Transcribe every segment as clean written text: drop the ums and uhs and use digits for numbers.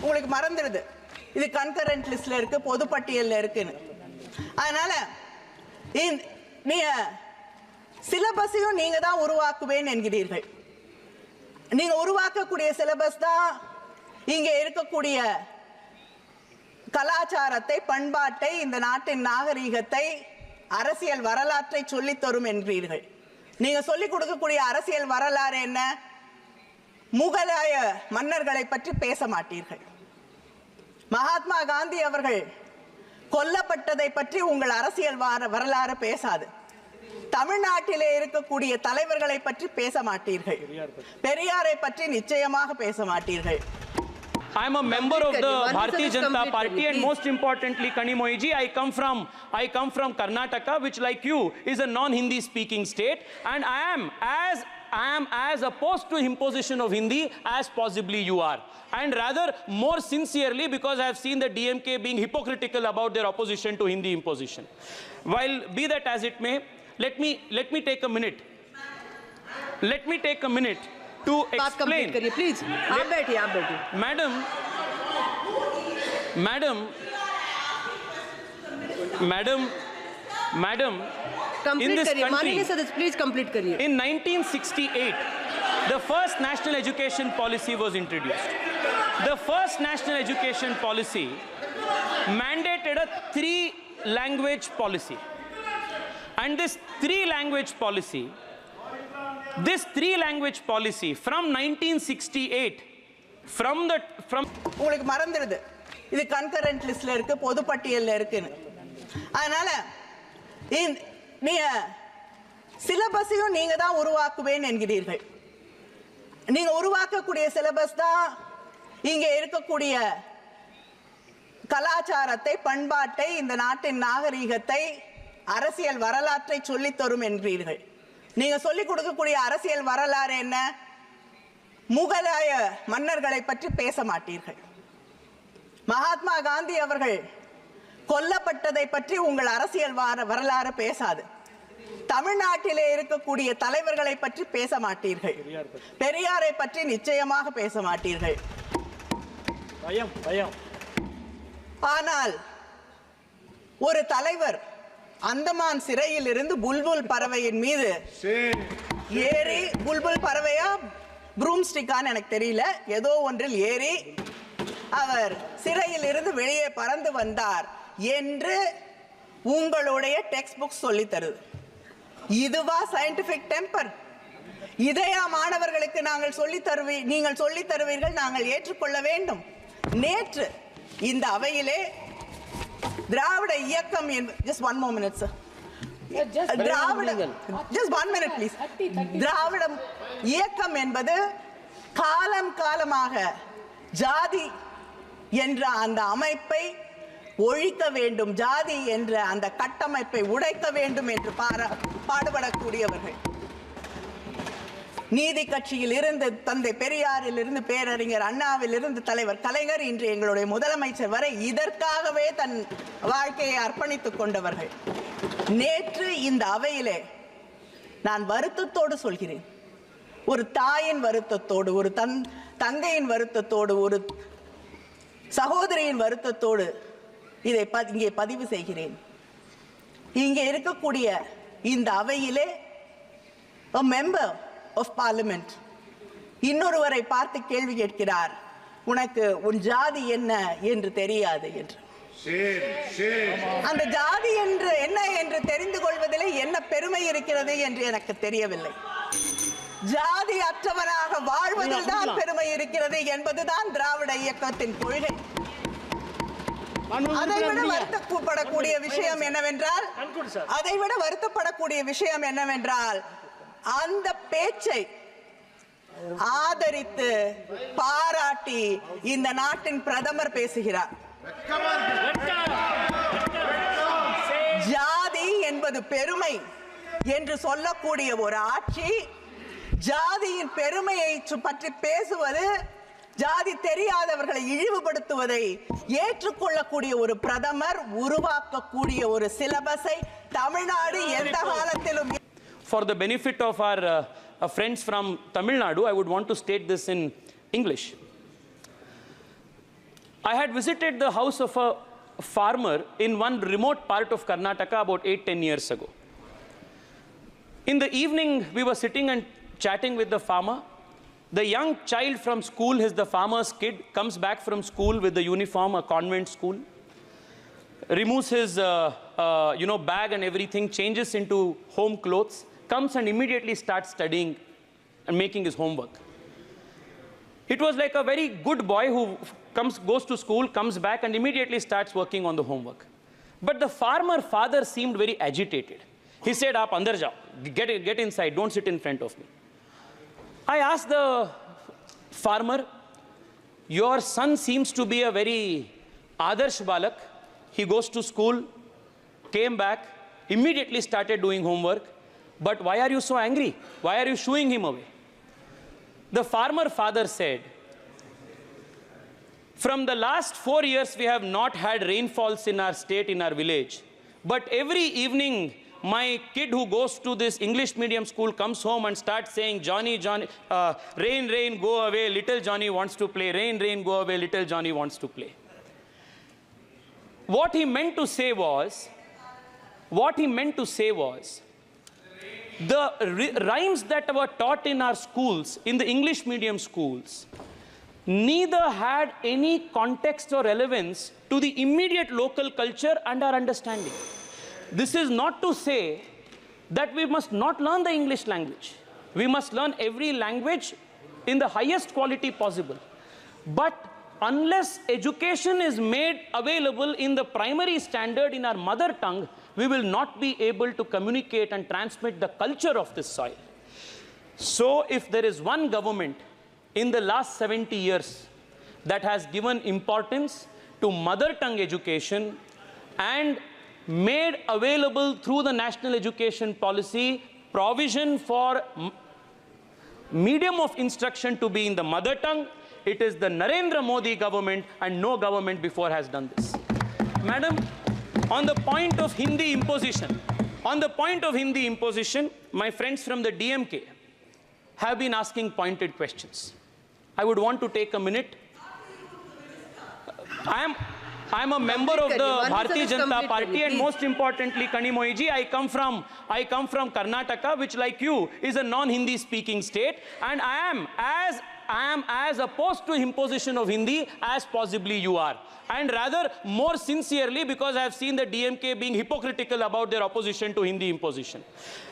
உங்களுக்கு மறந்துடுது. இது கன்கரண்ட் லிஸ்ட்ல இருக்கு, பொதுப்பட்டியல்ல இருக்குன்னு. அதனால நீங்க சிலபஸையும் நீங்க தான் உருவாக்குவேன் என்கிறீர்கள். நீங்க உருவாக்கக்கூடிய சிலபஸ் தான் இங்க இருக்கக்கூடிய கலாச்சாரத்தை, பண்பாட்டை, இந்த நாட்டின் நாகரீகத்தை, அரசியல் வரலாற்றை சொல்லித் தரும் என்கிறீர்கள். நீங்க சொல்லிக் கொடுக்கக்கூடிய அரசியல் வரலாறு என்ன? முகலாய மன்னர்களை பற்றி பேச மாட்டீர்கள். மகாத்மா காந்தி அவர்கள் கொல்லப்பட்டதை பற்றி உங்கள் அரசியல் வரலாறு பேசாது. தமிழ்நாட்டிலே இருக்கக்கூடிய தலைவர்களை பற்றி பேச மாட்டீர்கள். பெரியாரை பற்றி நிச்சயமாக பேச மாட்டீர்கள். I am a member of the Bharatiya Janata Party, and most importantly, Kanimoyi ji, I come from Karnataka, which, like you, is a non-Hindi speaking state, and I am as opposed to imposition of Hindi as possibly you are, and rather more sincerely, because I have seen the DMK being hypocritical about their opposition to Hindi imposition. While be that as it may, let me take a minute. Let me take a minute to explain. Please, आप बैठिए. Madam, in this country, please complete करिए. In 1968, the first national education policy was introduced. The first national education policy mandated a 3-language policy. And this 3-language policy from 1968 உங்களுக்கு மறந்துடுது. இது concurrent லிஸ்ட்ல இருக்கு, பொதுப்பட்டியல்ல இருக்குன்னு. அதனால நீங்க சிலபஸையும் நீங்க தான் உருவாக்குவேன் என்கிறீர்கள். நீங்க உருவாக்கக்கூடிய சிலபஸ் தான் இங்க இருக்கக்கூடிய கலாச்சாரத்தை, பண்பாட்டை, இந்த நாட்டின் நாகரீகத்தை, அரசியல் வரலாற்றை சொல்லித் தரும் என்கிறீர்கள். நீங்க சொல்லிக் கொடுக்கக்கூடிய அரசியல் வரலாறு என்ன? முகலாய மன்னர்களை பற்றி பேச மாட்டீர்கள். மகாத்மா காந்தி அவர்கள் கொல்லப்பட்டதை பற்றி உங்கள் அரசியல் வரலாறு பேசாது. தமிழ்நாட்டிலே இருக்கக்கூடிய தலைவர்களை பற்றி பேச மாட்டீர்கள். பெரியாரை பற்றி நிச்சயமாக பேச மாட்டீர்கள். ஆனால் ஒரு தலைவர் அந்தமான் சிறையில் இருந்து புல்புல் பறவையின் மீது ஏறி, புல்புல் பறவையா ப்ரூம்ஸ்டிக்கான்னு எனக்கு தெரியல, ஏதோ ஒன்றில் ஏறி அவர் சிறையில் இருந்து வெளியே பறந்து வந்தார் என்று உங்களுடைய டெக்ஸ்ட் புக் சொல்லி தருது. இதுவா சயின்டிபிக் டெம்பர்? இதையா மாணவர்களுக்கு நீங்கள் சொல்லி தருவீர்கள், நாங்கள் ஏற்றுக்கொள்ள வேண்டும்? நேற்று இந்த அவையிலே திராவிட இயக்கம் just one more minute sir, just 1 minute please. திராவிட இயக்கம் என்பது காலமாக ஜாதி என்ற அந்த அமைப்பை ஒழிக்க வேண்டும், ஜாதி என்ற அந்த கட்டமைப்பை உடைக்க வேண்டும் என்று பாடுபடக்கூடியவர்கள். நீதி கட்சியில் இருந்து தந்தை பெரியாரில் இருந்து பேரறிஞர் அண்ணாவில் இருந்து தலைவர் கலைஞர், இன்று எங்களுடைய முதலமைச்சர் வரை இதற்காகவே தன் வாழ்க்கையை அர்ப்பணித்துக் கொண்டவர்கள். நேற்று இந்த அவையிலே நான் வருத்தத்தோடு சொல்கிறேன், ஒரு தாயின் வருத்தத்தோடு, ஒரு தங்கையின் வருத்தத்தோடு, ஒரு சகோதரியின் வருத்தத்தோடு இதை இங்கே பதிவு செய்கிறேன். இங்கே இருக்கக்கூடிய இந்த அவையிலே a member of parliament இன்னொருவரை பார்த்து கேள்வி கேட்கிறார், உனக்கு உன் ஜாதி என்ன என்று தெரியாது என்று. அந்த ஜாதி என்று என்ன என்று தெரிந்து கொள்வதிலே என்ன பெருமை இருக்கிறது என்று எனக்கு தெரியவில்லை. ஜாதி அற்றவராக வாழ்வதில் தான் பெருமை இருக்கிறது என்பதுதான் திராவிட இயக்கத்தின் கொள்கை. அதைவிட வருத்தப்படக்கூடிய விஷயம் என்னவென்றால் அந்த பேச்சை ஆதரித்து பாராட்டி இந்த நாட்டின் பிரதமர் பேசுகிறார். ஜாதி என்பது பெருமை என்று சொல்லக்கூடிய ஒரு ஆட்சி ஜாதியின் பெருமையை பற்றி பேசுவது, ஜாதி தெரியாதவர்களை இழிவுபடுத்துவதை ஏற்றுக்கொள்ளக்கூடிய ஒரு பிரதமர் உருவாக்கக்கூடிய ஒரு சிலபஸை தமிழ்நாடு எந்த காலத்திலும். For the benefit of our friends from Tamil Nadu, I would want to state this in English. I had visited the house of a farmer in one remote part of Karnataka about 8-10 years ago. In the evening, we were sitting and chatting with the farmer. The young child from school, the farmer's kid, comes back from school with the uniform, a convent school, removes his bag and everything, changes into home clothes, comes and immediately starts studying and making his homework. It was like a very good boy who goes to school, comes back and immediately starts working on the homework. But the farmer father seemed very agitated. He said, "Aap andar jao, get inside, don't sit in front of me." I asked the farmer, "Your son seems to be a very adarsh balak. He goes to school, came back, immediately started doing homework. But why are you so angry? Why are you shooing him away?" The farmer father said, "From the last 4 years, we have not had rainfalls in our state, in our village. But every evening, my kid who goes to this English medium school comes home and starts saying, 'Johnny, Johnny, rain, rain, go away, little Johnny wants to play. Rain, rain, go away, little Johnny wants to play.'" What he meant to say was, the rhymes that were taught in our schools, in the English medium schools, neither had any context or relevance to the immediate local culture and our understanding. This is not to say that we must not learn the English language. We must learn every language in the highest quality possible. But unless education is made available in the primary standard in our mother tongue, we will not be able to communicate and transmit the culture of this soil. So if there is one government in the last 70 years that has given importance to mother tongue education and made available through the national education policy provision for medium of instruction to be in the mother tongue, it is the Narendra Modi government, and no government before has done this. Madam, on the point of Hindi imposition, my friends from the DMK have been asking pointed questions. I would want to take a minute. I am a member of the Bharatiya Janata Party, and most importantly, Kanimoyiji, I come from Karnataka, which, like you, is a non-Hindi speaking state, and I am as opposed to imposition of Hindi as possibly you are, and rather more sincerely, because I have seen the DMK being hypocritical about their opposition to Hindi imposition.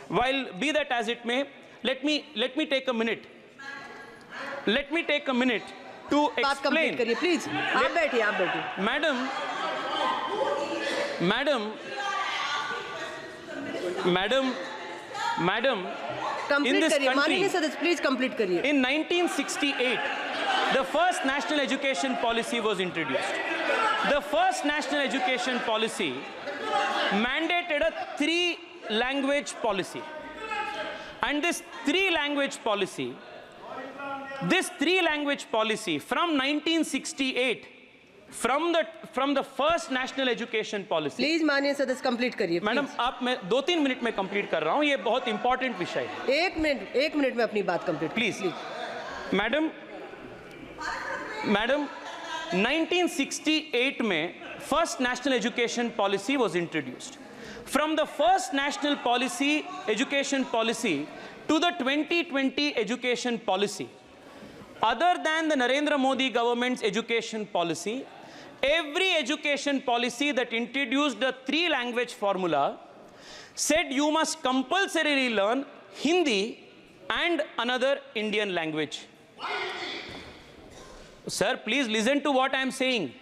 While be that as it may, let me take a minute. Let me take a minute to explain. Please, आप बैठिए. Madam, in this country, please complete करिए. In 1968, the first national education policy was introduced. The first national education policy mandated a 3-language policy. And this 3-language policy from 1968, from the first national education policy. Please, माननीय सदस्य, complete करिए. Madam, आप मैं 2-3 minute में complete कर रहा हूँ. ये बहुत इंपॉर्टेंट विषय है. 1 मिनट में अपनी बात कंप्लीट. प्लीज. मैडम, 1968 में first national education policy was introduced. From the first national education policy to the 2020 education policy, other than the Narendra Modi government's education policy, every education policy that introduced a 3-language formula said you must compulsorily learn Hindi and another Indian language. Sir, please listen to what I am saying.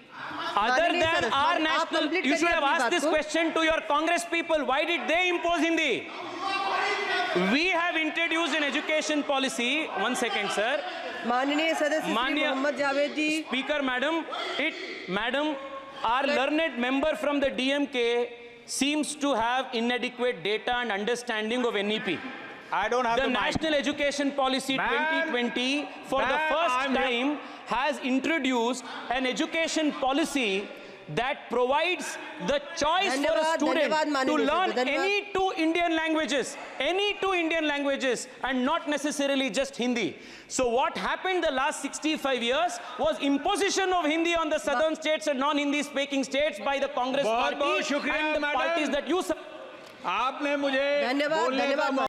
Other than our national, you should have asked this question to your Congress people. Why did they impose Hindi? We have introduced an education policy. 1 second, sir. माननीय सदस्य मोहम्मद जावेद जी. Speaker, madam, our learned member from the DMK seems to have inadequate data and understanding of NEP. I don't have the National Education Policy 2020 for the first time has introduced an education policy that provides the choice for a धन्यवाद, student धन्यवाद, to माननीय learn सदस्य, धन्यवाद। any two Indian languages and not necessarily just Hindi. So what happened the last 65 years was imposition of Hindi on the southern states and non-Hindi speaking states by the Congress बहुत party बहुत शुक्रिया, and the madam। parties that you आपने मुझे धन्यवाद, बोलने का धन्यवाद।